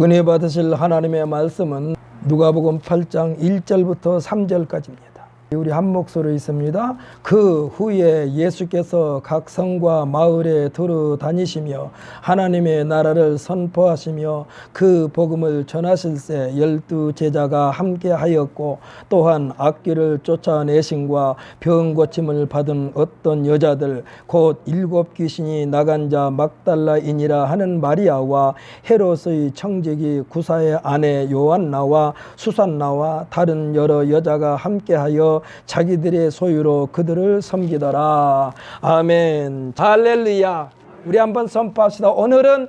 은혜 받으실 하나님의 말씀은 누가복음 8장 1절부터 3절까지입니다. 우리 한 목소리로 있습니다. 그 후에 예수께서 각 성과 마을에 두루 다니시며 하나님의 나라를 선포하시며 그 복음을 전하실새 12 제자가 함께 하였고, 또한 악귀를 쫓아내심과 병 고침을 받은 어떤 여자들 곧 7 귀신이 나간 자 막달라인이라 하는 마리아와 헤롯의 청지기 구사의 아내 요한나와 수산나와 다른 여러 여자가 함께하여 자기들의 소유로 그들을 섬기더라. 아멘. 할렐루야. 우리 한번 선포합시다. 오늘은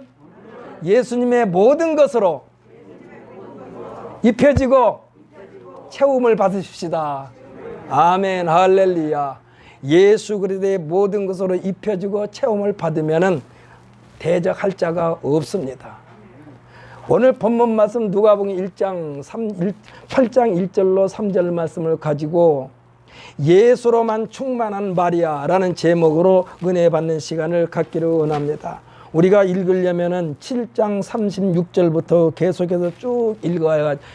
예수님의 모든 것으로 입혀지고 채움을 받으십시다. 아멘. 할렐루야. 예수 그리스도의 모든 것으로 입혀지고 채움을 받으면은 대적할 자가 없습니다. 오늘 본문 말씀 누가복음 8장 1절로 3절 말씀을 가지고 예수로만 충만한 마리아라는 제목으로 은혜 받는 시간을 갖기를 원합니다. 우리가 읽으려면은 7장 36절부터 계속해서 쭉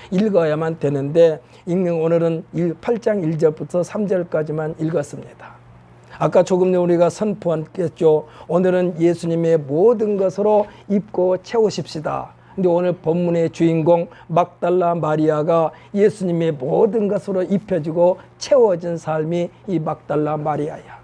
읽어야만 되는데, 오늘은 8장 1절부터 3절까지만 읽었습니다. 아까 조금 전에 우리가 선포했죠. 오늘은 예수님의 모든 것으로 입고 채우십시다. 근데 오늘 본문의 주인공 막달라 마리아가 예수님의 모든 것으로 입혀지고 채워진 삶이 이 막달라 마리아야.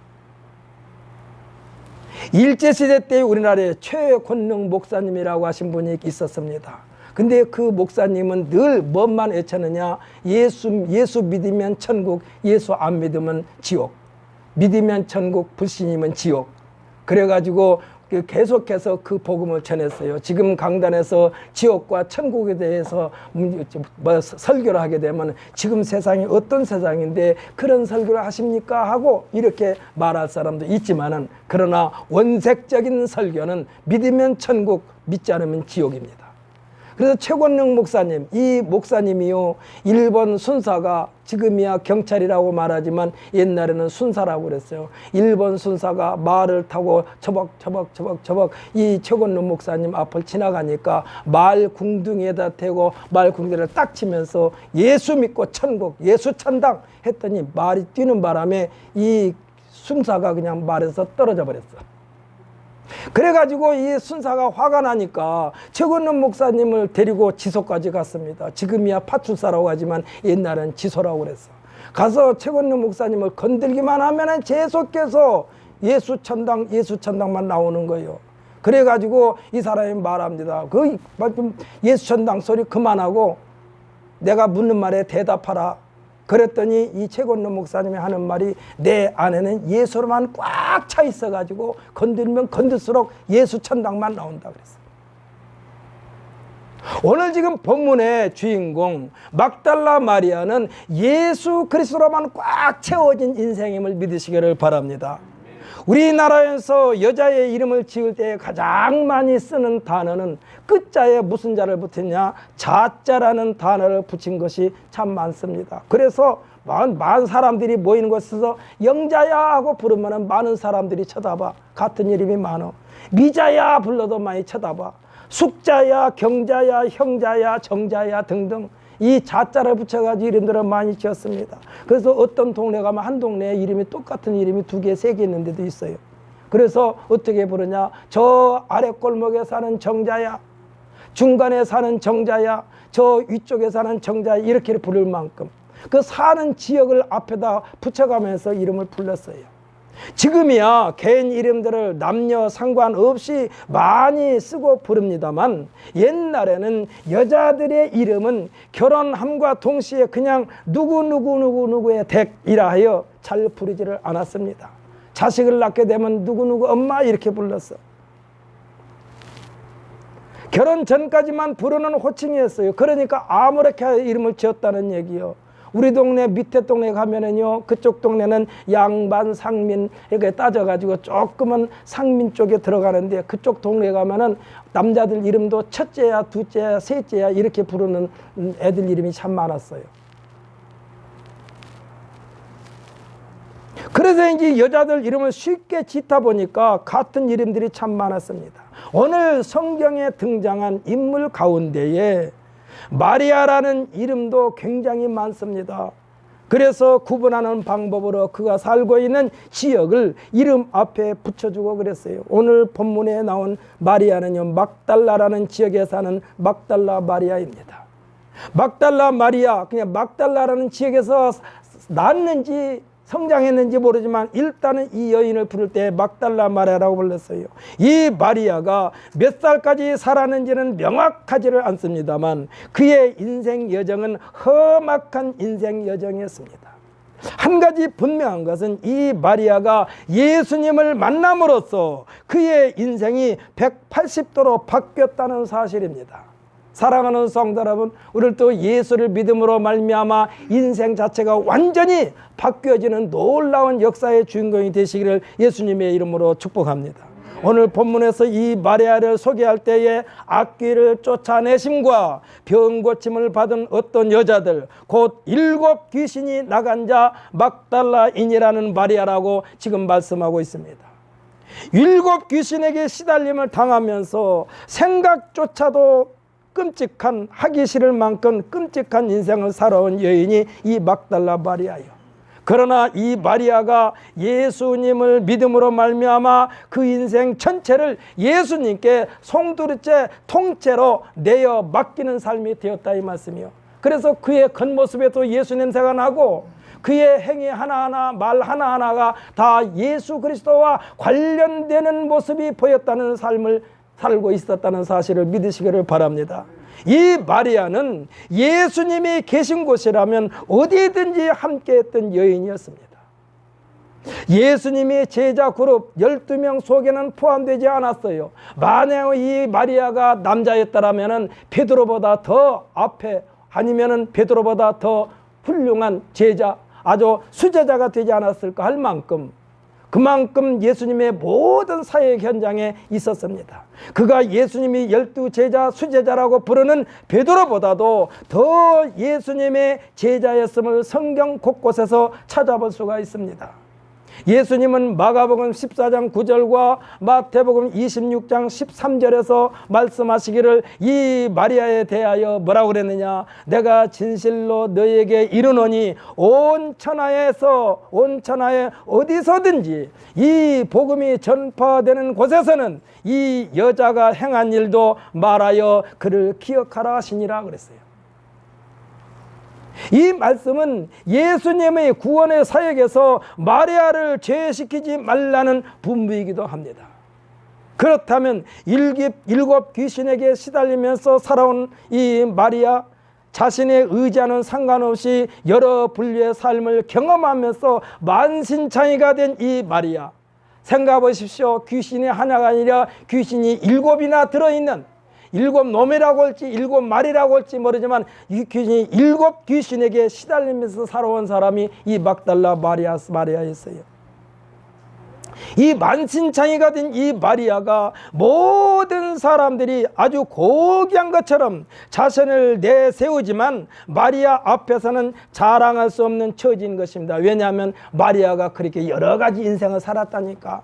일제시대 때 우리나라에 최권능 목사님이라고 하신 분이 있었습니다. 근데 그 목사님은 늘 뭔만 외쳤느냐? 예수 믿으면 천국, 예수 안 믿으면 지옥. 믿으면 천국, 불신이면 지옥. 그래가지고 계속해서 그 복음을 전했어요. 지금 강단에서 지옥과 천국에 대해서 설교를 하게 되면 지금 세상이 어떤 세상인데 그런 설교를 하십니까? 하고 이렇게 말할 사람도 있지만은, 그러나 원색적인 설교는 믿으면 천국, 믿지 않으면 지옥입니다. 그래서 최권능 목사님, 이 목사님이요, 일본 순사가, 지금이야 경찰이라고 말하지만 옛날에는 순사라고 그랬어요. 일본 순사가 말을 타고 처벅 이 최권능 목사님 앞을 지나가니까 말 궁둥이에다 대고 말 궁둥이를 딱 치면서 예수 믿고 천국, 예수 천당 했더니 말이 뛰는 바람에 이 순사가 그냥 말에서 떨어져 버렸어. 그래가지고 이 순사가 화가 나니까 최권능 목사님을 데리고 지소까지 갔습니다. 지금이야 파출사라고 하지만 옛날엔 지소라고 그랬어. 가서 최권능 목사님을 건들기만 하면은 계속해서 예수 천당만 나오는 거예요. 그래가지고 이 사람이 말합니다. 그 예수 천당 소리 그만하고 내가 묻는 말에 대답하라. 그랬더니 이 최권능 목사님이 하는 말이, 내 안에는 예수로만 꽉 차 있어가지고 건들면 건들수록 예수 천당만 나온다 그랬어요. 오늘 지금 본문의 주인공 막달라 마리아는 예수 그리스도로만 꽉 채워진 인생임을 믿으시기를 바랍니다. 우리나라에서 여자의 이름을 지을 때 가장 많이 쓰는 단어는 끝자에 무슨 자를 붙였냐? 자자라는 단어를 붙인 것이 참 많습니다. 그래서 많은 사람들이 모이는 곳에서 영자야 하고 부르면 많은 사람들이 쳐다봐. 같은 이름이 많어. 미자야 불러도 많이 쳐다봐. 숙자야, 경자야, 형자야, 정자야 등등 이 자자를 붙여가지고 이름들을 많이 지었습니다. 그래서 어떤 동네 가면 한 동네에 이름이 똑같은 이름이 2개, 3개 있는 데도 있어요. 그래서 어떻게 부르냐? 저 아래 골목에 사는 정자야, 중간에 사는 정자야, 저 위쪽에 사는 정자야, 이렇게 부를 만큼 그 사는 지역을 앞에다 붙여가면서 이름을 불렀어요. 지금이야 개인 이름들을 남녀 상관없이 많이 쓰고 부릅니다만, 옛날에는 여자들의 이름은 결혼함과 동시에 그냥 누구의 댁이라 하여 잘 부르지를 않았습니다. 자식을 낳게 되면 누구누구 엄마 이렇게 불렀어. 결혼 전까지만 부르는 호칭이었어요. 그러니까 아무렇게 이름을 지었다는 얘기요. 우리 동네 밑에 동네 가면은요, 그쪽 동네는 양반, 상민 이렇게 따져가지고 조금은 상민 쪽에 들어가는데, 그쪽 동네 가면은 남자들 이름도 첫째야, 둘째야, 셋째야 이렇게 부르는 애들 이름이 참 많았어요. 그래서 이제 여자들 이름을 쉽게 짓다 보니까 같은 이름들이 참 많았습니다. 오늘 성경에 등장한 인물 가운데에 마리아라는 이름도 굉장히 많습니다. 그래서 구분하는 방법으로 그가 살고 있는 지역을 이름 앞에 붙여주고 그랬어요. 오늘 본문에 나온 마리아는요, 막달라라는 지역에 사는 막달라 마리아입니다. 막달라 마리아, 그냥 막달라라는 지역에서 낳았는지 성장했는지 모르지만 일단은 이 여인을 부를 때 막달라 마리아라고 불렀어요. 이 마리아가 몇 살까지 살았는지는 명확하지를 않습니다만 그의 인생 여정은 험악한 인생 여정이었습니다. 한 가지 분명한 것은 이 마리아가 예수님을 만남으로써 그의 인생이 180도로 바뀌었다는 사실입니다. 사랑하는 성도 여러분, 우리를 또 예수를 믿음으로 말미암아 인생 자체가 완전히 바뀌어지는 놀라운 역사의 주인공이 되시기를 예수님의 이름으로 축복합니다. 오늘 본문에서 이 마리아를 소개할 때에 악귀를 쫓아내심과 병 고침을 받은 어떤 여자들, 곧 7 귀신이 나간 자 막달라인이라는 마리아라고 지금 말씀하고 있습니다. 7 귀신에게 시달림을 당하면서 생각조차도 끔찍한, 하기 싫을 만큼 끔찍한 인생을 살아온 여인이 이 막달라 마리아예요. 그러나 이 마리아가 예수님을 믿음으로 말미암아 그 인생 전체를 예수님께 송두리째 통째로 내어 맡기는 삶이 되었다 이 말씀이요. 그래서 그의 겉모습에도 예수 냄새가 나고 그의 행위 하나하나, 말 하나하나가 다 예수 그리스도와 관련되는 모습이 보였다는 삶을 살고 있었다는 사실을 믿으시기를 바랍니다. 이 마리아는 예수님이 계신 곳이라면 어디든지 함께했던 여인이었습니다. 예수님이 제자 그룹 12명 속에는 포함되지 않았어요. 만약 이 마리아가 남자였다면 베드로보다 더 앞에, 아니면 베드로보다 더 훌륭한 제자, 아주 수제자가 되지 않았을까 할 만큼, 그만큼 예수님의 모든 사역 현장에 있었습니다. 그가 예수님이 12 제자, 수제자라고 부르는 베드로보다도 더 예수님의 제자였음을 성경 곳곳에서 찾아볼 수가 있습니다. 예수님은 마가복음 14장 9절과 마태복음 26장 13절에서 말씀하시기를 이 마리아에 대하여 뭐라고 그랬느냐? 내가 진실로 너에게 이르노니 온 천하에 어디서든지 이 복음이 전파되는 곳에서는 이 여자가 행한 일도 말하여 그를 기억하라 하시니라 그랬어요. 이 말씀은 예수님의 구원의 사역에서 마리아를 제외시키지 말라는 분부이기도 합니다. 그렇다면 7 귀신에게 시달리면서 살아온 이 마리아, 자신의 의지와는 상관없이 여러 분류의 삶을 경험하면서 만신창이가 된 이 마리아, 생각해 보십시오. 귀신이 하나가 아니라 귀신이 7이나 들어있는, 7 놈이라고 할지 7 마리라고 할지 모르지만 이 귀신이 7 귀신에게 시달리면서 살아온 사람이 이 막달라 마리아였어요. 이 만신창이가 된 이 마리아가 모든 사람들이 아주 고귀한 것처럼 자신을 내세우지만 마리아 앞에서는 자랑할 수 없는 처지인 것입니다. 왜냐하면 마리아가 그렇게 여러 가지 인생을 살았다니까.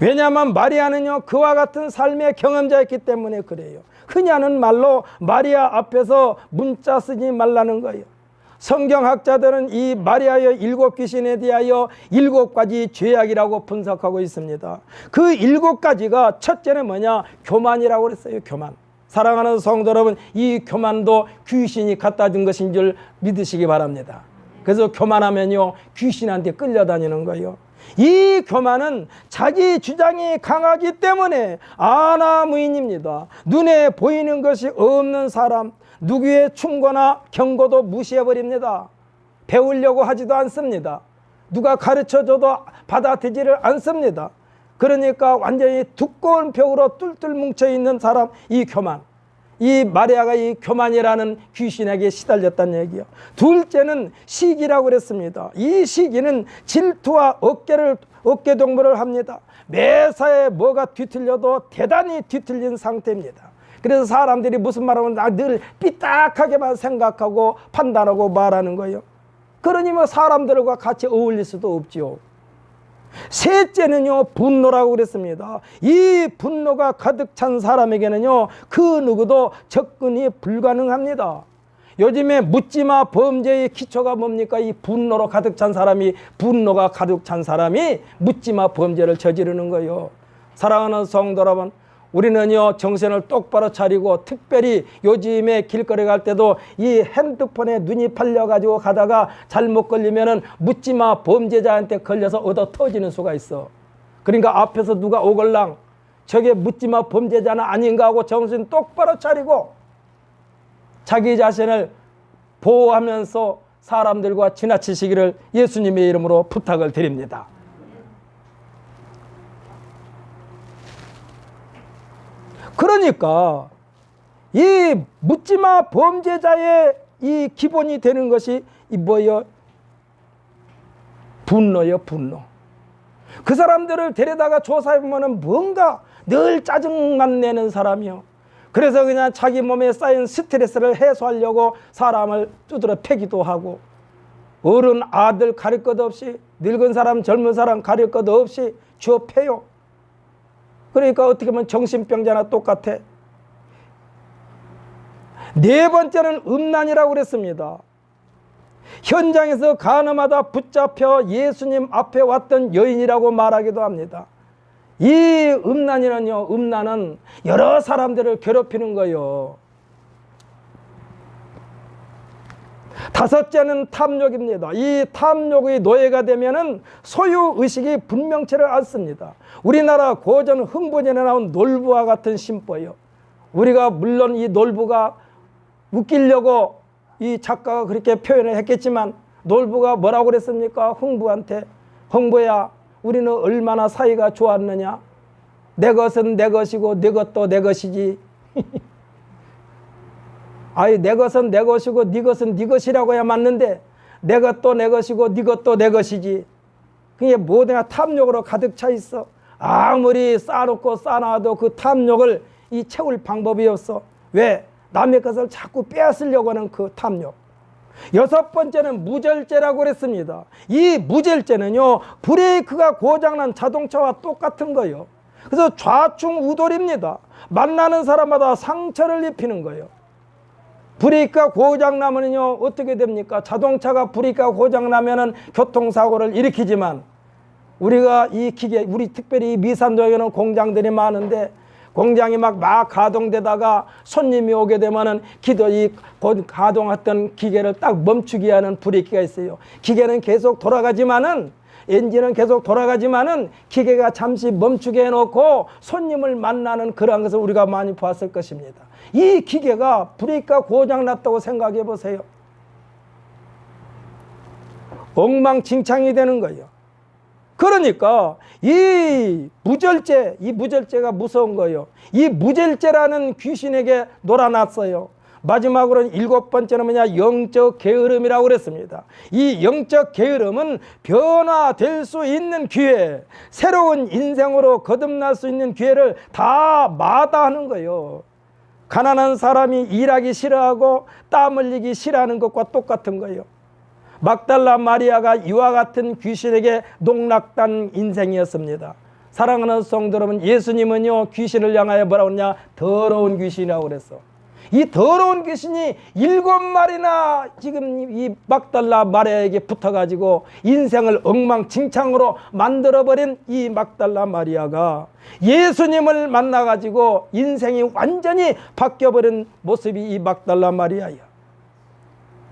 왜냐하면 마리아는요, 그와 같은 삶의 경험자였기 때문에 그래요. 흔히 하는 말로 마리아 앞에서 문자 쓰지 말라는 거예요. 성경학자들은 이 마리아의 7 귀신에 대하여 7가지 죄악이라고 분석하고 있습니다. 그 7가지가 첫째는 뭐냐? 교만이라고 그랬어요. 교만. 사랑하는 성도 여러분, 이 교만도 귀신이 갖다 준 것인 줄 믿으시기 바랍니다. 그래서 교만하면요, 귀신한테 끌려다니는 거예요. 이 교만은 자기 주장이 강하기 때문에 아나무인입니다. 눈에 보이는 것이 없는 사람, 누구의 충고나 경고도 무시해버립니다. 배우려고 하지도 않습니다. 누가 가르쳐줘도 받아들이지를 않습니다. 그러니까 완전히 두꺼운 벽으로 뚫뚫 뭉쳐있는 사람, 이 교만. 이 마리아가 이 교만이라는 귀신에게 시달렸다는 얘기요. 둘째는 시기라고 그랬습니다. 이 시기는 질투와 어깨동무를 합니다. 매사에 뭐가 뒤틀려도 대단히 뒤틀린 상태입니다. 그래서 사람들이 무슨 말하면 늘 삐딱하게만 생각하고 판단하고 말하는 거예요. 그러니 뭐 사람들과 같이 어울릴 수도 없지요. 셋째는요, 분노라고 그랬습니다. 이 분노가 가득 찬 사람에게는요, 그 누구도 접근이 불가능합니다. 요즘에 묻지마 범죄의 기초가 뭡니까? 이 분노로 가득 찬 사람이, 분노가 가득 찬 사람이 묻지마 범죄를 저지르는 거예요. 사랑하는 성도 여러분, 우리는요, 정신을 똑바로 차리고, 특별히 요즘에 길거리 갈 때도 이 핸드폰에 눈이 팔려가지고 가다가 잘못 걸리면은 묻지마 범죄자한테 걸려서 얻어 터지는 수가 있어. 그러니까 앞에서 누가 오걸랑 저게 묻지마 범죄자는 아닌가 하고 정신 똑바로 차리고 자기 자신을 보호하면서 사람들과 지나치시기를 예수님의 이름으로 부탁을 드립니다. 그러니까 이 묻지마 범죄자의 이 기본이 되는 것이 이 뭐예요? 분노예요, 분노. 그 사람들을 데려다가 조사해보면 뭔가 늘 짜증만 내는 사람이요. 그래서 그냥 자기 몸에 쌓인 스트레스를 해소하려고 사람을 두드려 패기도 하고, 어른 아들 가릴 것 없이, 늙은 사람 젊은 사람 가릴 것 없이 쥐어 패요. 그러니까 어떻게 보면 정신병자나 똑같아. 네 번째는 음란이라고 그랬습니다. 현장에서 가늠하다 붙잡혀 예수님 앞에 왔던 여인이라고 말하기도 합니다. 이 음란이는요, 음란은 여러 사람들을 괴롭히는 거예요. 다섯째는 탐욕입니다. 이 탐욕의 노예가 되면은 소유의식이 분명치를 않습니다. 우리나라 고전 흥분전에 나온 놀부와 같은 심보예요. 우리가 물론 이 놀부가 웃기려고 이 작가가 그렇게 표현을 했겠지만, 놀부가 뭐라고 그랬습니까? 흥부한테, 흥부야, 우리는 얼마나 사이가 좋았느냐? 내 것은 내 것이고 네 것도 내 것이지. 아이, 내 것은 내 것이고 네 것은 네 것이라고 해야 맞는데, 내 것도 내 것이고 네 것도 내 것이지. 그게 모두가 탐욕으로 가득 차 있어. 아무리 쌓아놓고 쌓아놔도 그 탐욕을 이 채울 방법이 없어. 왜? 남의 것을 자꾸 빼앗으려고 하는 그 탐욕. 여섯 번째는 무절제라고 그랬습니다. 이 무절제는요, 브레이크가 고장난 자동차와 똑같은 거예요. 그래서 좌충우돌입니다. 만나는 사람마다 상처를 입히는 거예요. 브레이크가 고장나면요, 어떻게 됩니까? 자동차가 브레이크가 고장나면은 교통사고를 일으키지만, 우리가 이 기계, 우리 특별히 미산도에는 공장들이 많은데, 공장이 막 가동되다가 손님이 오게 되면은 이 가동했던 기계를 딱 멈추게 하는 브레이크가 있어요. 기계는 계속 돌아가지만은, 엔진은 계속 돌아가지만은 기계가 잠시 멈추게 해놓고 손님을 만나는 그러한 것을 우리가 많이 봤을 것입니다. 이 기계가 브레이크가 고장났다고 생각해 보세요. 엉망진창이 되는 거예요. 그러니까 이 무절제가 무서운 거예요. 이 무절제라는 귀신에게 놀아났어요. 마지막으로는 일곱 번째는 뭐냐? 영적 게으름이라고 그랬습니다. 이 영적 게으름은 변화될 수 있는 기회, 새로운 인생으로 거듭날 수 있는 기회를 다 마다하는 거예요. 가난한 사람이 일하기 싫어하고 땀 흘리기 싫어하는 것과 똑같은 거예요. 막달라 마리아가 이와 같은 귀신에게 농락된 인생이었습니다. 사랑하는 성도 여러분, 예수님은요, 귀신을 향하여 뭐라고 했냐? 더러운 귀신이라고 그랬어. 이 더러운 귀신이 7마리나 지금 이 막달라 마리아에게 붙어가지고 인생을 엉망진창으로 만들어버린 이 막달라 마리아가 예수님을 만나가지고 인생이 완전히 바뀌어버린 모습이 이 막달라 마리아야.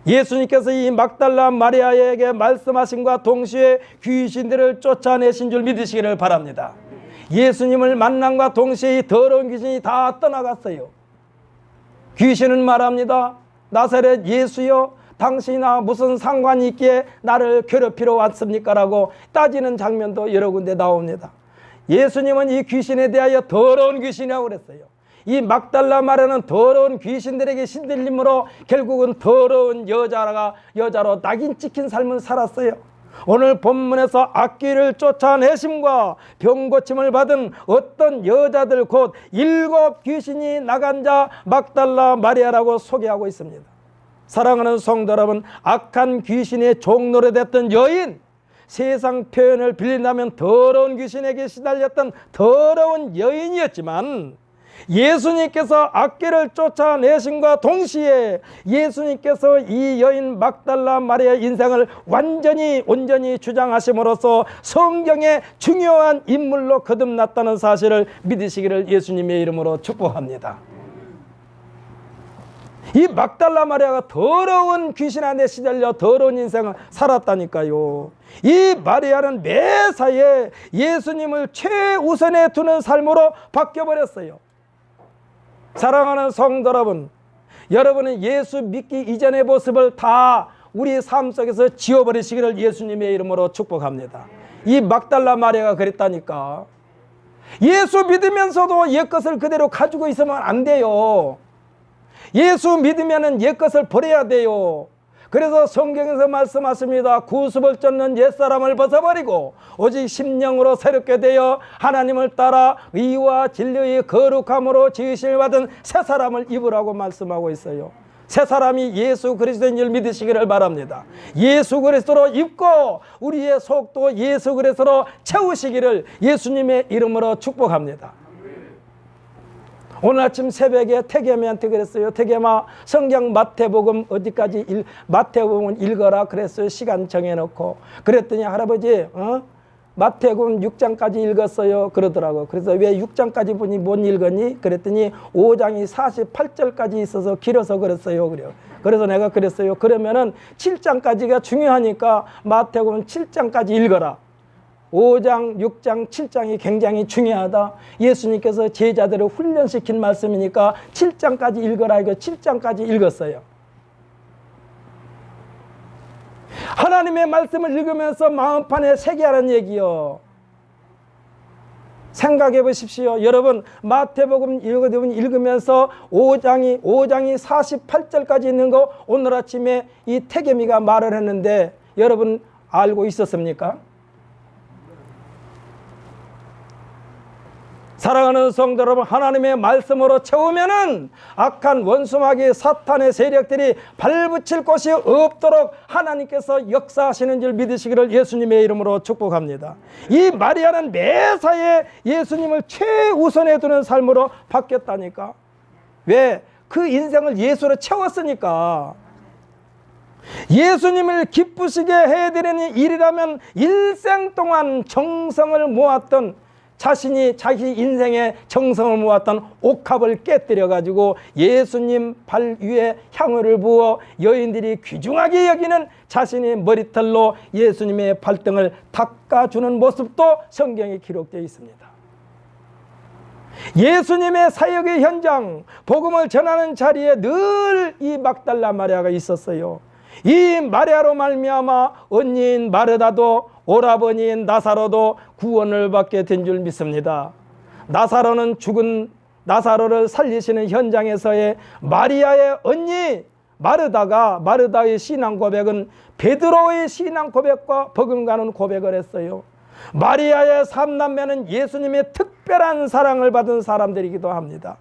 예수님께서 이 막달라 마리아에게 말씀하신과 동시에 귀신들을 쫓아내신 줄 믿으시기를 바랍니다. 예수님을 만남과 동시에 이 더러운 귀신이 다 떠나갔어요. 귀신은 말합니다. 나사렛 예수여, 당신이나 무슨 상관이 있기에 나를 괴롭히러 왔습니까? 라고 따지는 장면도 여러 군데 나옵니다. 예수님은 이 귀신에 대하여 더러운 귀신이라고 그랬어요. 이 막달라 마리아는 더러운 귀신들에게 신들림으로 결국은 더러운 여자로 낙인 찍힌 삶을 살았어요. 오늘 본문에서 악귀를 쫓아내심과 병고침을 받은 어떤 여자들, 곧 7 귀신이 나간 자 막달라 마리아라고 소개하고 있습니다. 사랑하는 성도 여러분, 악한 귀신의 종노릇했던 여인, 세상 표현을 빌린다면 더러운 귀신에게 시달렸던 더러운 여인이었지만, 예수님께서 악귀를 쫓아내심과 동시에 예수님께서 이 여인 막달라 마리아의 인생을 온전히 주장하심으로써 성경의 중요한 인물로 거듭났다는 사실을 믿으시기를 예수님의 이름으로 축복합니다. 이 막달라 마리아가 더러운 귀신 안에 시달려 더러운 인생을 살았다니까요. 이 마리아는 매사에 예수님을 최우선에 두는 삶으로 바뀌어버렸어요. 사랑하는 성도 여러분, 여러분은 예수 믿기 이전의 모습을 다 우리 삶 속에서 지워버리시기를 예수님의 이름으로 축복합니다. 이 막달라 마리아가 그랬다니까. 예수 믿으면서도 옛것을 그대로 가지고 있으면 안 돼요. 예수 믿으면 옛것을 버려야 돼요. 그래서 성경에서 말씀하십니다. 구습을 쫓는 옛사람을 벗어버리고 오직 심령으로 새롭게 되어 하나님을 따라 의와 진리의 거룩함으로 지으심을 받은 새 사람을 입으라고 말씀하고 있어요. 새 사람이 예수 그리스도인 줄 믿으시기를 바랍니다. 예수 그리스도로 입고 우리의 속도 예수 그리스도로 채우시기를 예수님의 이름으로 축복합니다. 오늘 아침 새벽에 태겸이한테 그랬어요. 태겸아, 성경 마태복음 어디까지 마태복음을 읽어라 그랬어요. 시간 정해놓고. 그랬더니 할아버지 마태복음 6장까지 읽었어요 그러더라고. 그래서 왜 6장까지 보니 못 읽었니? 그랬더니 5장이 48절까지 있어서 길어서 그랬어요. 그래요. 그래서 내가 그랬어요. 그러면은 7장까지가 중요하니까 마태복음 7장까지 읽어라. 5장, 6장, 7장이 굉장히 중요하다. 예수님께서 제자들을 훈련시킨 말씀이니까 7장까지 읽어라. 이거 7장까지 읽었어요. 하나님의 말씀을 읽으면서 마음판에 새기하라는 얘기요. 생각해 보십시오. 여러분, 마태복음 읽으면서 5장이 48절까지 있는 거 오늘 아침에 이 태겸이가 말을 했는데 여러분 알고 있었습니까? 사랑하는 성도 여러분, 하나님의 말씀으로 채우면은 악한 원수마귀 사탄의 세력들이 발붙일 곳이 없도록 하나님께서 역사하시는 줄 믿으시기를 예수님의 이름으로 축복합니다. 이 마리아는 매사에 예수님을 최우선에 두는 삶으로 바뀌었다니까. 왜? 그 인생을 예수로 채웠으니까. 예수님을 기쁘시게 해드리는 일이라면 일생 동안 정성을 모았던 자신이 자기 인생의 정성을 모았던 옥합을 깨뜨려 가지고 예수님 발 위에 향유를 부어 여인들이 귀중하게 여기는 자신의 머리털로 예수님의 발등을 닦아주는 모습도 성경에 기록되어 있습니다. 예수님의 사역의 현장, 복음을 전하는 자리에 늘 이 막달라 마리아가 있었어요. 이 마리아로 말미암아 언니인 마르다도 오라버니인 나사로도 구원을 받게 된 줄 믿습니다. 나사로는 죽은 나사로를 살리시는 현장에서의 마리아의 언니 마르다의 신앙 고백은 베드로의 신앙 고백과 버금가는 고백을 했어요. 마리아의 삼남매는 예수님의 특별한 사랑을 받은 사람들이기도 합니다.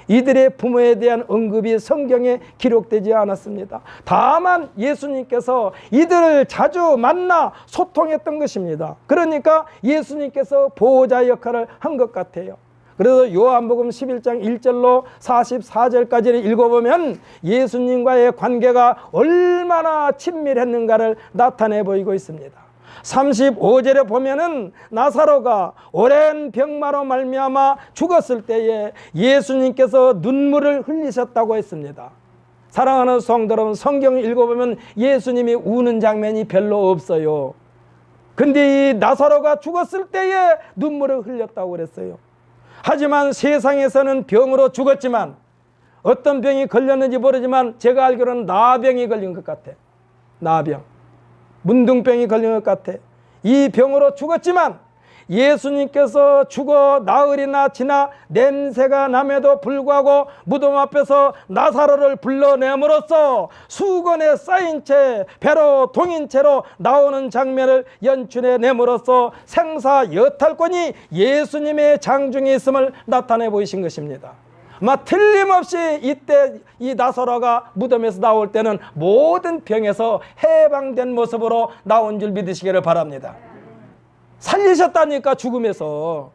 이들의 부모에 대한 언급이 성경에 기록되지 않았습니다. 다만 예수님께서 이들을 자주 만나 소통했던 것입니다. 그러니까 예수님께서 보호자 역할을 한 것 같아요. 그래서 요한복음 11장 1절로 44절까지를 읽어보면 예수님과의 관계가 얼마나 친밀했는가를 나타내 보이고 있습니다. 35절에 보면은 나사로가 오랜 병마로 말미암아 죽었을 때에 예수님께서 눈물을 흘리셨다고 했습니다. 사랑하는 성도 여러분, 성경을 읽어보면 예수님이 우는 장면이 별로 없어요. 근데 이 나사로가 죽었을 때에 눈물을 흘렸다고 그랬어요. 하지만 세상에서는 병으로 죽었지만 어떤 병이 걸렸는지 모르지만 제가 알기로는 나병이 걸린 것 같아. 나병. 문둥병이 걸린 것 같아. 이 병으로 죽었지만 예수님께서 죽어 나흘이나 지나 냄새가 남에도 불구하고 무덤 앞에서 나사로를 불러내므로써 수건에 쌓인 채 배로 동인 채로 나오는 장면을 연출해 내므로써 생사 여탈권이 예수님의 장중에 있음을 나타내 보이신 것입니다. 막 틀림없이 이때 이 나사로가 무덤에서 나올 때는 모든 병에서 해방된 모습으로 나온 줄 믿으시기를 바랍니다. 살리셨다니까, 죽음에서.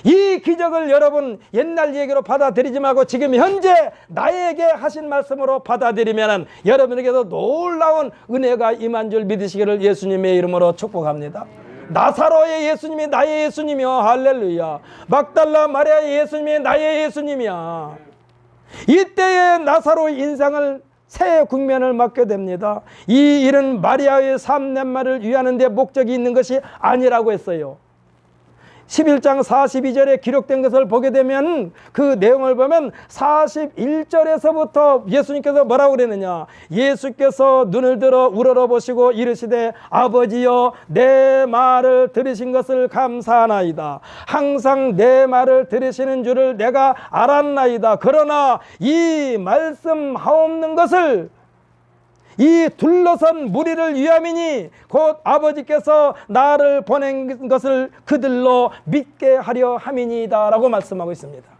이 기적을 여러분 옛날 얘기로 받아들이지 말고 지금 현재 나에게 하신 말씀으로 받아들이면 여러분에게도 놀라운 은혜가 임한 줄 믿으시기를 예수님의 이름으로 축복합니다. 나사로의 예수님이 나의 예수님이요. 할렐루야. 막달라 마리아의 예수님이 나의 예수님이야. 이때의 나사로의 인생을 새 국면을 맞게 됩니다. 이 일은 마리아의 삼년말을 위하는 데 목적이 있는 것이 아니라고 했어요. 11장 42절에 기록된 것을 보게 되면 그 내용을 보면 41절에서부터 예수님께서 뭐라고 그랬느냐. 예수께서 눈을 들어 우러러보시고 이르시되 아버지여 내 말을 들으신 것을 감사하나이다. 항상 내 말을 들으시는 줄을 내가 알았나이다. 그러나 이 말씀 하옵는 것을 이 둘러선 무리를 위함이니 곧 아버지께서 나를 보낸 것을 그들로 믿게 하려 함이니이다 라고 말씀하고 있습니다.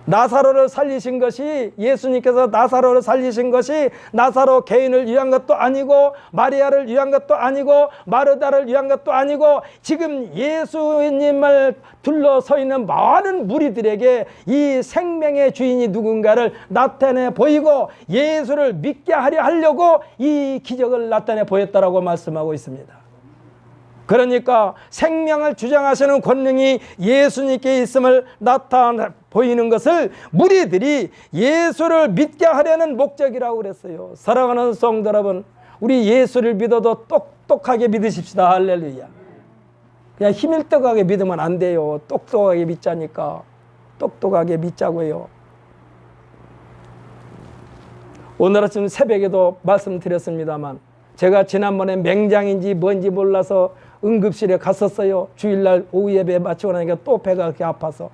나사로를 살리신 것이, 예수님께서 나사로를 살리신 것이 나사로 개인을 위한 것도 아니고 마리아를 위한 것도 아니고 마르다를 위한 것도 아니고 지금 예수님을 둘러서 있는 많은 무리들에게 이 생명의 주인이 누군가를 나타내 보이고 예수를 믿게 하려고 이 기적을 나타내 보였다라고 말씀하고 있습니다. 그러니까 생명을 주장하시는 권능이 예수님께 있음을 나타내 보이는 것을 무리들이 예수를 믿게 하려는 목적이라고 그랬어요. 사랑하는 성도 여러분, 우리 예수를 믿어도 똑똑하게 믿으십시다. 할렐루야. 그냥 힘일떡하게 믿으면 안 돼요. 똑똑하게 믿자니까. 똑똑하게 믿자고요. 오늘 아침 새벽에도 말씀드렸습니다만 제가 지난번에 맹장인지 뭔지 몰라서 응급실에 갔었어요. 주일날 오후 예배 마치고 나니까 또 배가 그렇게 아파서.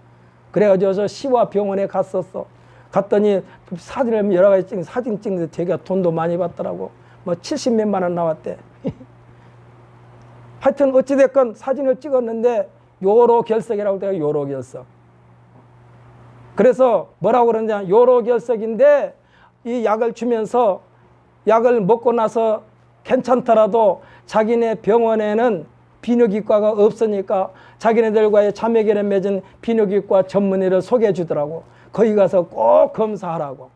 그래가지고 저 시와 병원에 갔었어. 갔더니 사진을 여러 가지 찍는 사진 찍는데 되게 돈도 많이 받더라고. 뭐 70몇만 원 나왔대. 하여튼 어찌됐건 사진을 찍었는데 요로결석이라고 돼요. 요로결석. 그래서 뭐라고 그러냐. 요로결석인데 이 약을 주면서 약을 먹고 나서 괜찮더라도 자기네 병원에는 비뇨기과가 없으니까 자기네들과의 자매결에 맺은 비뇨기과 전문의를 소개해 주더라고. 거기 가서 꼭 검사하라고.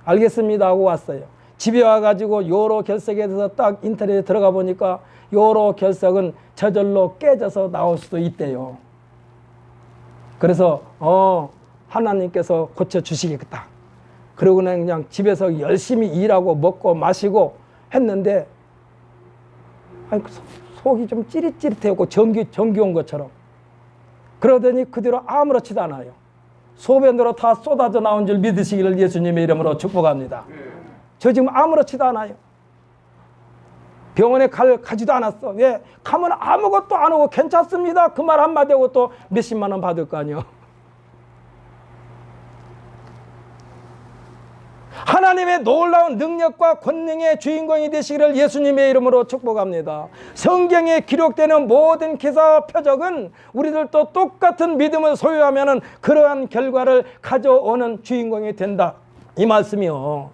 알겠습니다 하고 왔어요. 집에 와가지고 요로결석에 대해서 딱 인터넷에 들어가 보니까 요로결석은 저절로 깨져서 나올 수도 있대요. 그래서 하나님께서 고쳐주시겠다. 그러고는 그냥 집에서 열심히 일하고 먹고 마시고 했는데 속이 좀 찌릿찌릿해고 전기 온 것처럼. 그러더니 그 뒤로 아무렇지도 않아요. 소변으로 다 쏟아져 나온 줄 믿으시기를 예수님의 이름으로 축복합니다. 저 지금 아무렇지도 않아요. 병원에 가지도 않았어. 왜? 가면 아무것도 안 하고 괜찮습니다. 그 말 한마디 하고 또 몇십만 원 받을 거 아니에요. 하나님의 놀라운 능력과 권능의 주인공이 되시기를 예수님의 이름으로 축복합니다. 성경에 기록되는 모든 기사와 표적은 우리들도 똑같은 믿음을 소유하면 그러한 결과를 가져오는 주인공이 된다. 이 말씀이요.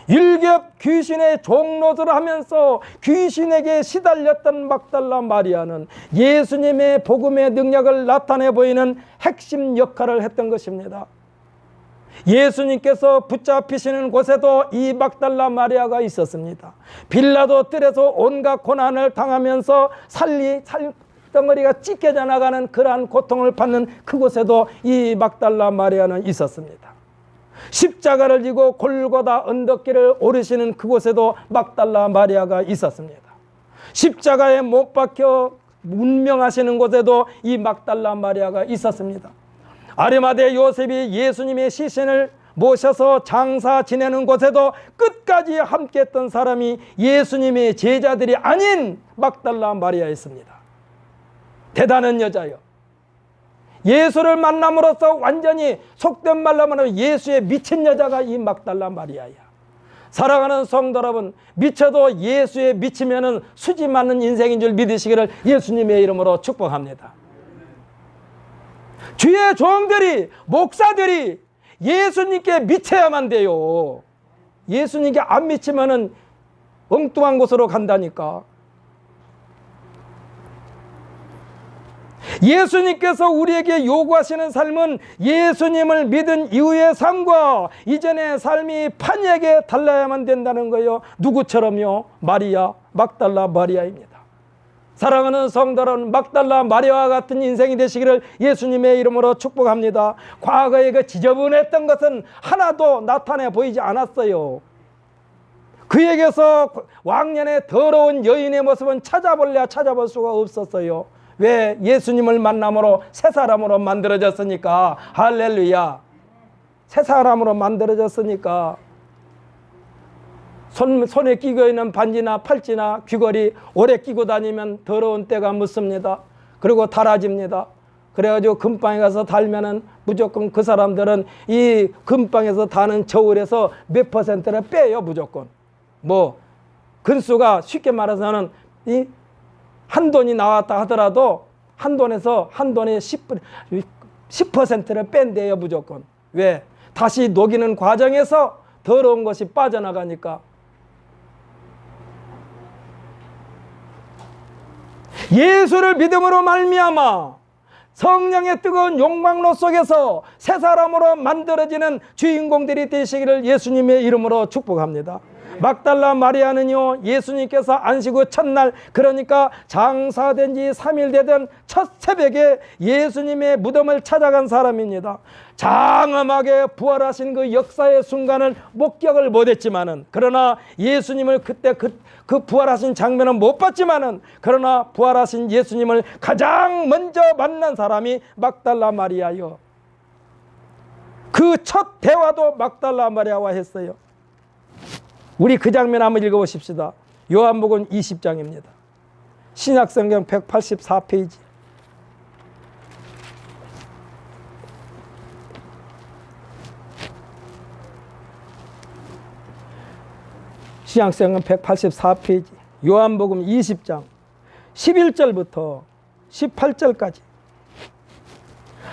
일겹 귀신의 종노릇을 하면서 귀신에게 시달렸던 막달라 마리아는 예수님의 복음의 능력을 나타내 보이는 핵심 역할을 했던 것입니다. 예수님께서 붙잡히시는 곳에도 이 막달라 마리아가 있었습니다. 빌라도 뜰에서 온갖 고난을 당하면서 살덩어리가 찢겨져 나가는 그러한 고통을 받는 그곳에도 이 막달라 마리아는 있었습니다. 십자가를 지고 골고다 언덕길을 오르시는 그곳에도 막달라 마리아가 있었습니다. 십자가에 못 박혀 운명하시는 곳에도 이 막달라 마리아가 있었습니다. 아리마대 요셉이 예수님의 시신을 모셔서 장사 지내는 곳에도 끝까지 함께했던 사람이 예수님의 제자들이 아닌 막달라 마리아였습니다. 대단한 여자요. 예수를 만남으로써 완전히 속된 말로 말하면 예수에 미친 여자가 이 막달라 마리아야. 사랑하는 성도 여러분, 미쳐도 예수에 미치면은 수지 맞는 인생인 줄 믿으시기를 예수님의 이름으로 축복합니다. 주의 종들이, 목사들이 예수님께 미쳐야만 돼요. 예수님께 안 미치면은 엉뚱한 곳으로 간다니까. 예수님께서 우리에게 요구하시는 삶은 예수님을 믿은 이후의 삶과 이전의 삶이 판이하게 달라야만 된다는 거예요. 누구처럼요? 마리아, 막달라 마리아입니다. 사랑하는 성도 여러분, 막달라 마리아와 같은 인생이 되시기를 예수님의 이름으로 축복합니다. 과거에 그 지저분했던 것은 하나도 나타내 보이지 않았어요. 그에게서 왕년의 더러운 여인의 모습은 찾아볼래야 찾아볼 수가 없었어요. 왜? 예수님을 만남으로 새 사람으로 만들어졌으니까. 할렐루야. 새 사람으로 만들어졌으니까. 손에 끼고 있는 반지나 팔찌나 귀걸이 오래 끼고 다니면 더러운 때가 묻습니다. 그리고 닳아집니다. 그래가지고 금방에 가서 달면은 무조건 그 사람들은 이 금방에서 다는 저울에서 몇 퍼센트를 빼요. 무조건. 뭐 근수가 쉽게 말해서는 이 한 돈이 나왔다 하더라도 한 돈에서 한 돈의 10%를 뺀대요. 무조건. 왜? 다시 녹이는 과정에서 더러운 것이 빠져나가니까. 예수를 믿음으로 말미암아 성령의 뜨거운 용광로 속에서 새 사람으로 만들어지는 주인공들이 되시기를 예수님의 이름으로 축복합니다. 막달라 마리아는요, 예수님께서 안식 후 첫날, 그러니까 장사된 지 3일 되던 첫 새벽에 예수님의 무덤을 찾아간 사람입니다. 장엄하게 부활하신 그 역사의 순간을 목격을 못했지만은, 그러나 예수님을 그때 그 부활하신 장면은 못 봤지만은, 그러나 부활하신 예수님을 가장 먼저 만난 사람이 막달라 마리아요. 그 첫 대화도 막달라 마리아와 했어요. 우리 그 장면 한번 읽어보십시다. 요한복음 20장입니다. 신약성경 184페이지. 신약성경 184페이지. 요한복음 20장 11절부터 18절까지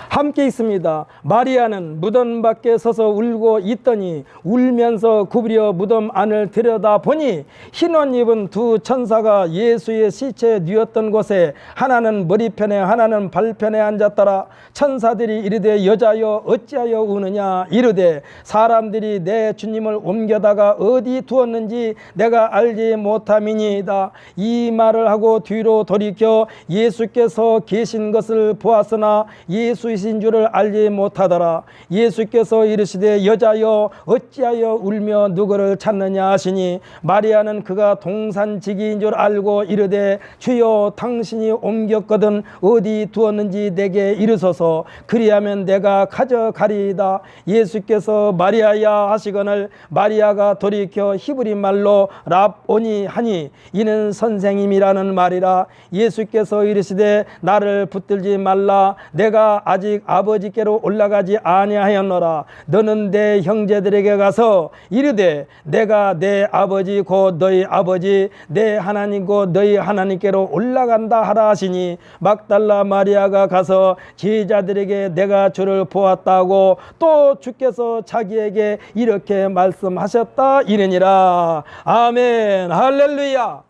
함께 있습니다. 마리아는 무덤 밖에 서서 울고 있더니 울면서 구부려 무덤 안을 들여다보니 흰 옷 입은 두 천사가 예수의 시체에 누웠던 곳에 하나는 머리편에 하나는 발편에 앉았더라. 천사들이 이르되 여자여 어찌하여 우느냐. 이르되 사람들이 내 주님을 옮겨다가 어디 두었는지 내가 알지 못함이니이다. 이 말을 하고 뒤로 돌이켜 예수께서 계신 것을 보았으나 예수이신 줄을 알지 못하더라. 예수께서 이르시되 여자여 어찌하여 울며 누구를 찾느냐 하시니 마리아는 그가 동산지기인 줄 알고 이르되 주여 당신이 옮겼거든 어디 두었는지 내게 이르소서. 그리하면 내가 가져가리이다. 예수께서 마리아야 하시거늘 마리아가 돌이켜 히브리 말로 랍오니 하니 이는 선생님이라는 말이라. 예수께서 이르시되 나를 붙들지 말라. 내가 아직 아버지께로 올라가지 아니하였노라. 너는 내 형제들에게 가서 이르되 내가 내 아버지 곧 너희 아버지 내 하나님 곧 너희 하나님께로 올라간다 하라 하시니 막달라 마리아가 가서 제자들에게 내가 주를 보았다고 또 주께서 자기에게 이렇게 말씀하셨다 이르니라. 아멘. 할렐루야.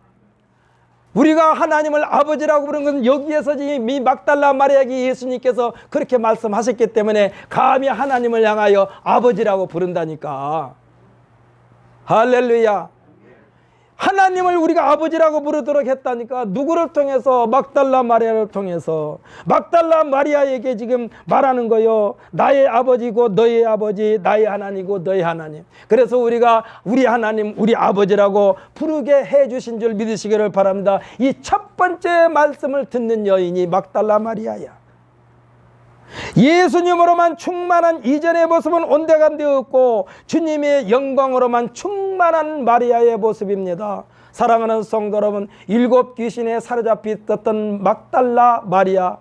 우리가 하나님을 아버지라고 부르는 것은 여기에서 이 막달라 마리아에게 예수님께서 그렇게 말씀하셨기 때문에 감히 하나님을 향하여 아버지라고 부른다니까. 할렐루야. 하나님을 우리가 아버지라고 부르도록 했다니까. 누구를 통해서? 막달라 마리아를 통해서. 막달라 마리아에게 지금 말하는 거요. 나의 아버지고 너의 아버지, 나의 하나님이고 너의 하나님. 그래서 우리가 우리 하나님, 우리 아버지라고 부르게 해주신 줄 믿으시기를 바랍니다. 이 첫 번째 말씀을 듣는 여인이 막달라 마리아야. 예수님으로만 충만한 이전의 모습은 온데간데 없고 주님의 영광으로만 충만한 마리아의 모습입니다. 사랑하는 성도 여러분, 7 귀신에 사로잡혔던 막달라 마리아,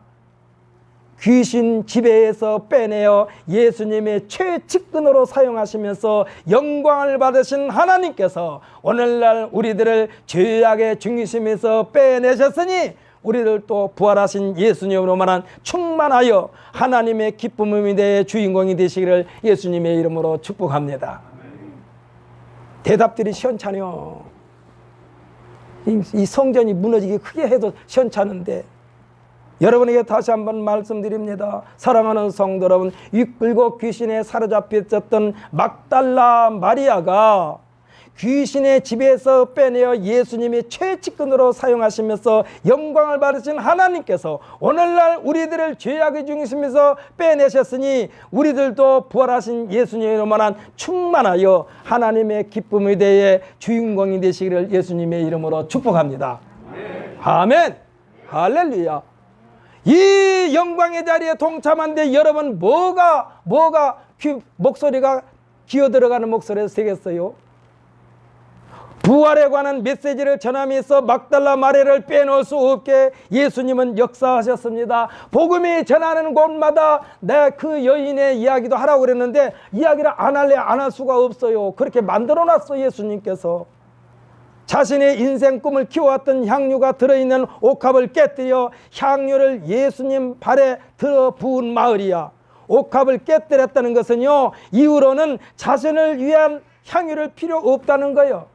귀신 지배에서 빼내어 예수님의 최측근으로 사용하시면서 영광을 받으신 하나님께서 오늘날 우리들을 죄악의 중심에서 빼내셨으니 우리를 또 부활하신 예수님으로만 충만하여 하나님의 기쁨의 대의 주인공이 되시기를 예수님의 이름으로 축복합니다. 대답들이 시원찮아요. 이 성전이 무너지기 크게 해도 시원찮은데, 여러분에게 다시 한번 말씀드립니다. 사랑하는 성도 여러분, 이끌고 귀신에 사로잡혔던 막달라 마리아가 귀신의 지배에서 빼내어 예수님이 최측근으로 사용하시면서 영광을 받으신 하나님께서 오늘날 우리들을 죄악의 중심에서 빼내셨으니 우리들도 부활하신 예수님으로만 충만하여 하나님의 기쁨의 대의 주인공이 되시기를 예수님의 이름으로 축복합니다. 아멘. 할렐루야. 이 영광의 자리에 동참한데 여러분 뭐가 목소리가 기어들어가는 목소리에서 되겠어요? 부활에 관한 메시지를 전함에서 막달라 마리아를 빼놓을 수 없게 예수님은 역사하셨습니다. 복음이 전하는 곳마다 내 그 여인의 이야기도 하라고 그랬는데 이야기를 안 할래 안 할 수가 없어요. 그렇게 만들어놨어. 예수님께서 자신의 인생 꿈을 키워왔던 향유가 들어있는 옥합을 깨뜨려 향유를 예수님 발에 들어 부은 마을이야. 옥합을 깨뜨렸다는 것은요, 이후로는 자신을 위한 향유를 필요 없다는 거예요.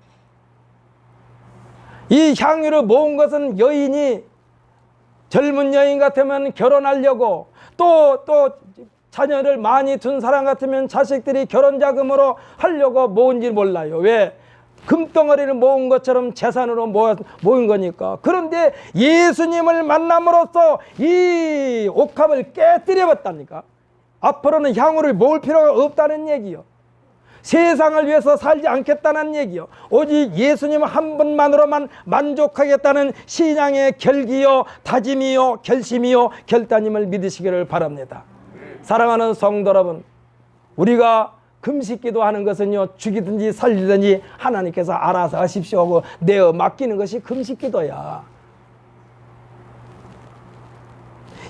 이 향유를 모은 것은 여인이 젊은 여인 같으면 결혼하려고, 또 자녀를 많이 둔 사람 같으면 자식들이 결혼 자금으로 하려고 모은지 몰라요. 왜? 금덩어리를 모은 것처럼 재산으로 모은 거니까. 그런데 예수님을 만남으로써 이 옥합을 깨뜨려봤다니까. 앞으로는 향유를 모을 필요가 없다는 얘기요. 세상을 위해서 살지 않겠다는 얘기요. 오직 예수님 한 분만으로만 만족하겠다는 신앙의 결기요, 다짐이요, 결심이요, 결단임을 믿으시기를 바랍니다. 사랑하는 성도 여러분, 우리가 금식기도 하는 것은요, 죽이든지 살리든지 하나님께서 알아서 하십시오 하고 내어 맡기는 것이 금식기도야.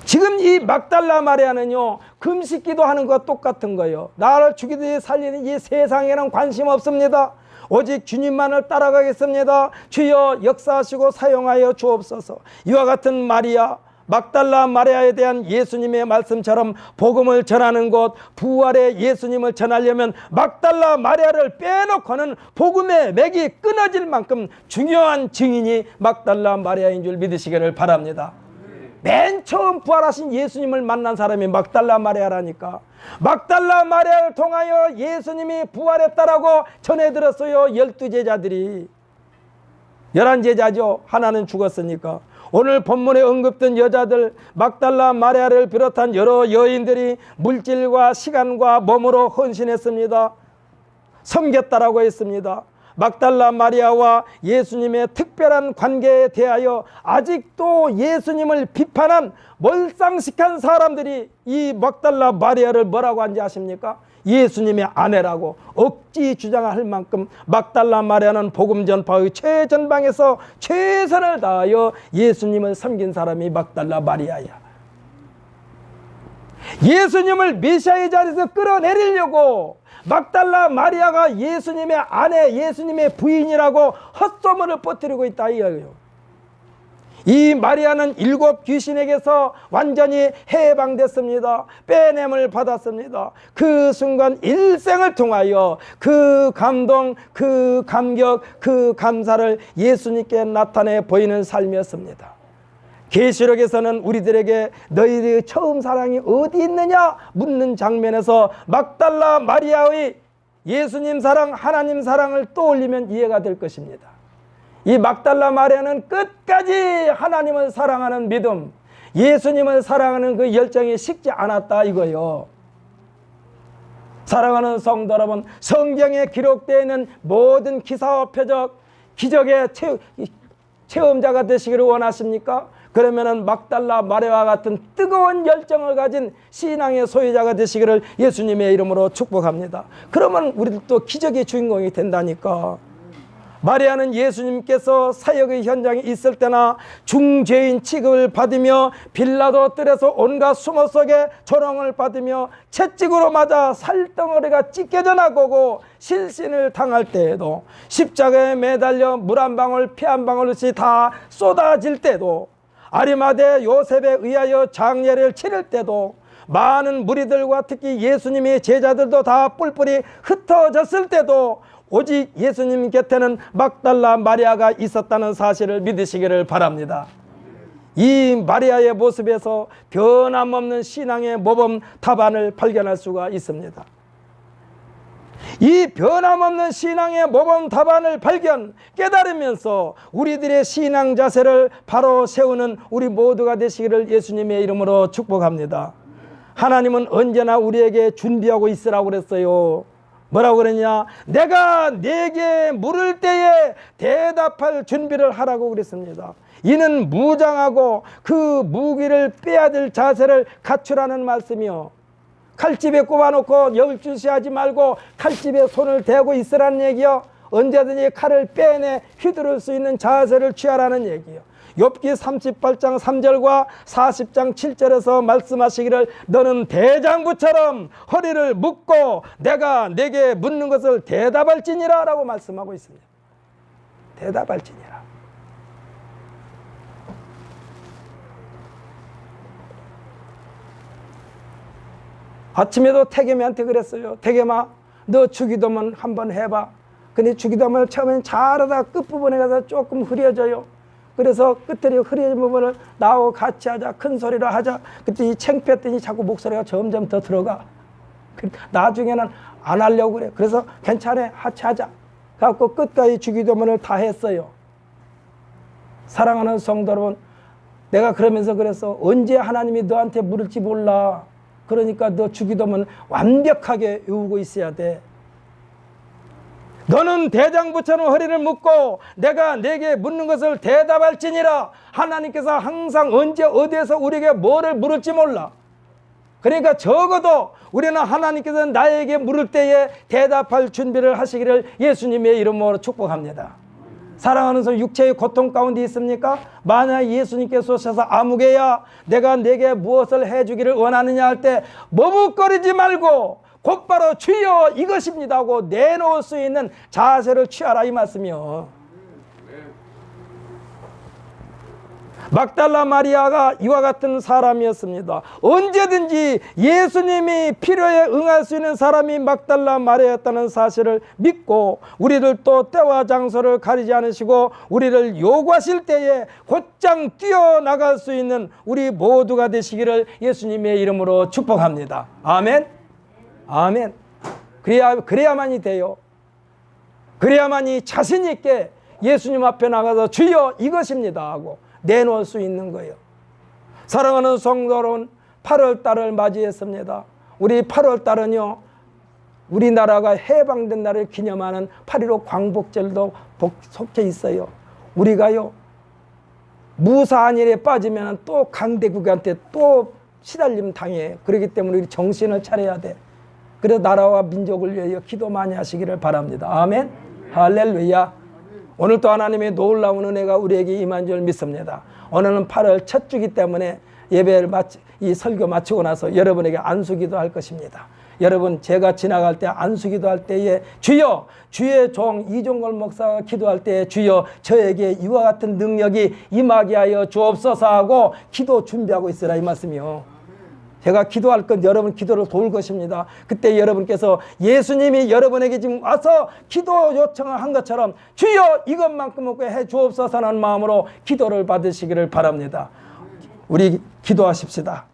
지금 이 막달라 마리아는요, 금식기도 하는 것과 똑같은 거예요. 나를 죽이든지 살리든지 이 세상에는 관심 없습니다. 오직 주님만을 따라가겠습니다. 주여 역사하시고 사용하여 주옵소서. 이와 같은 마리아, 막달라 마리아에 대한 예수님의 말씀처럼 복음을 전하는 곳, 부활의 예수님을 전하려면 막달라 마리아를 빼놓고는 복음의 맥이 끊어질 만큼 중요한 증인이 막달라 마리아인 줄 믿으시기를 바랍니다. 맨 처음 부활하신 예수님을 만난 사람이 막달라 마리아라니까. 막달라 마리아를 통하여 예수님이 부활했다라고 전해들었어요. 12제자들이. 11제자죠. 하나는 죽었으니까. 오늘 본문에 언급된 여자들, 막달라 마리아를 비롯한 여러 여인들이 물질과 시간과 몸으로 헌신했습니다. 섬겼다라고 했습니다. 막달라 마리아와 예수님의 특별한 관계에 대하여 아직도 예수님을 비판한 몰상식한 사람들이 이 막달라 마리아를 뭐라고 하는지 아십니까? 예수님의 아내라고 억지 주장할 만큼 막달라 마리아는 복음 전파의 최전방에서 최선을 다하여 예수님을 섬긴 사람이 막달라 마리아야. 예수님을 메시아의 자리에서 끌어내리려고 막달라 마리아가 예수님의 아내, 예수님의 부인이라고 헛소문을 퍼뜨리고 있다 이거예요. 이 마리아는 7 귀신에게서 완전히 해방됐습니다. 빼냄을 받았습니다. 그 순간 일생을 통하여 그 감동, 그 감격, 그 감사를 예수님께 나타내 보이는 삶이었습니다. 계시록에서는 우리들에게 너희들의 처음 사랑이 어디 있느냐 묻는 장면에서 막달라 마리아의 예수님 사랑, 하나님 사랑을 떠올리면 이해가 될 것입니다. 이 막달라 마리아는 끝까지 하나님을 사랑하는 믿음, 예수님을 사랑하는 그 열정이 식지 않았다 이거요. 사랑하는 성도 여러분, 성경에 기록되어 있는 모든 기사와 표적, 기적의 체험자가 되시기를 원하십니까? 그러면은 막달라 마리아와 같은 뜨거운 열정을 가진 신앙의 소유자가 되시기를 예수님의 이름으로 축복합니다. 그러면 우리도 기적의 주인공이 된다니까. 마리아는 예수님께서 사역의 현장에 있을 때나 중죄인 취급을 받으며 빌라도 뜰에서 온갖 수모 속에 조롱을 받으며 채찍으로 맞아 살덩어리가 찢겨져 나가고 실신을 당할 때에도 십자가에 매달려 물 한 방울 피 한 방울 없이 다 쏟아질 때도 아리마대 요셉에 의하여 장례를 치를 때도 많은 무리들과 특히 예수님의 제자들도 다 뿔뿔이 흩어졌을 때도 오직 예수님 곁에는 막달라 마리아가 있었다는 사실을 믿으시기를 바랍니다. 이 마리아의 모습에서 변함없는 신앙의 모범 답안을 발견할 수가 있습니다. 이 변함없는 신앙의 모범 답안을 깨달으면서 우리들의 신앙 자세를 바로 세우는 우리 모두가 되시기를 예수님의 이름으로 축복합니다. 하나님은 언제나 우리에게 준비하고 있으라고 그랬어요. 뭐라고 그랬냐? 내가 네게 물을 때에 대답할 준비를 하라고 그랬습니다. 이는 무장하고 그 무기를 빼야 될 자세를 갖추라는 말씀이요. 칼집에 꼽아놓고 열주시하지 말고 칼집에 손을 대고 있으라는 얘기요. 언제든지 칼을 빼내 휘두를 수 있는 자세를 취하라는 얘기요. 욥기 38장 3절과 40장 7절에서 말씀하시기를 너는 대장부처럼 허리를 묶고 내가 내게 묻는 것을 대답할지니라 라고 말씀하고 있습니다. 대답할지니라. 아침에도 태겸이한테 그랬어요. 태겸아, 너 주기도문 한번 해봐. 근데 주기도문을 처음엔 잘하다가 끝부분에 가서 조금 흐려져요. 그래서 끝에 흐려진 부분을 나하고 같이 하자, 큰 소리로 하자. 그때 이 창피했더니 자꾸 목소리가 점점 더 들어가. 나중에는 안 하려고 그래. 그래서 괜찮아, 같이 하자. 그래갖고 끝까지 주기도문을 다 했어요. 사랑하는 성도 여러분, 내가 그러면서 그랬어. 언제 하나님이 너한테 물을지 몰라. 그러니까 너 주기도문 완벽하게 외우고 있어야 돼. 너는 대장부처럼 허리를 묶고 내가 내게 묻는 것을 대답할지니라. 하나님께서 항상 언제 어디에서 우리에게 뭐를 물을지 몰라. 그러니까 적어도 우리는 하나님께서 나에게 물을 때에 대답할 준비를 하시기를 예수님의 이름으로 축복합니다. 사랑하는 성, 육체의 고통 가운데 있습니까? 만약 예수님께서 오셔서 아무개야 내가 내게 무엇을 해주기를 원하느냐 할 때 머뭇거리지 말고 곧바로 주여 이것입니다 하고 내놓을 수 있는 자세를 취하라 이 말씀이요. 막달라 마리아가 이와 같은 사람이었습니다. 언제든지 예수님이 필요에 응할 수 있는 사람이 막달라 마리아였다는 사실을 믿고 우리를 또 때와 장소를 가리지 않으시고 우리를 요구하실 때에 곧장 뛰어나갈 수 있는 우리 모두가 되시기를 예수님의 이름으로 축복합니다. 아멘. 아멘. 그래야만이 돼요. 그래야만이 자신 있게 예수님 앞에 나가서 주여 이것입니다 하고 내놓을 수 있는 거예요. 사랑하는 성도 여러분, 8월달을 맞이했습니다. 우리 8월달은요 우리나라가 해방된 날을 기념하는 8.15 광복절도 속해 있어요. 우리가요 무사한 일에 빠지면 또 강대국한테 또 시달림 당해. 그렇기 때문에 우리 정신을 차려야 돼. 그래서 나라와 민족을 위하여 기도 많이 하시기를 바랍니다. 아멘. 할렐루야. 오늘 또 하나님의 놀라운 은혜가 우리에게 임한 줄 믿습니다. 오늘은 8월 첫 주기 때문에 예배를 이 설교 마치고 나서 여러분에게 안수기도 할 것입니다. 여러분 제가 지나갈 때 안수기도 할 때에 주여 주의 종 이종걸 목사가 기도할 때에 주여 저에게 이와 같은 능력이 임하게 하여 주옵소서 하고 기도 준비하고 있으라 이 말씀이요. 제가 기도할 건 여러분 기도를 도울 것입니다. 그때 여러분께서 예수님이 여러분에게 지금 와서 기도 요청을 한 것처럼 주여 이것만큼 해 주옵소서 하는 마음으로 기도를 받으시기를 바랍니다. 우리 기도하십시다.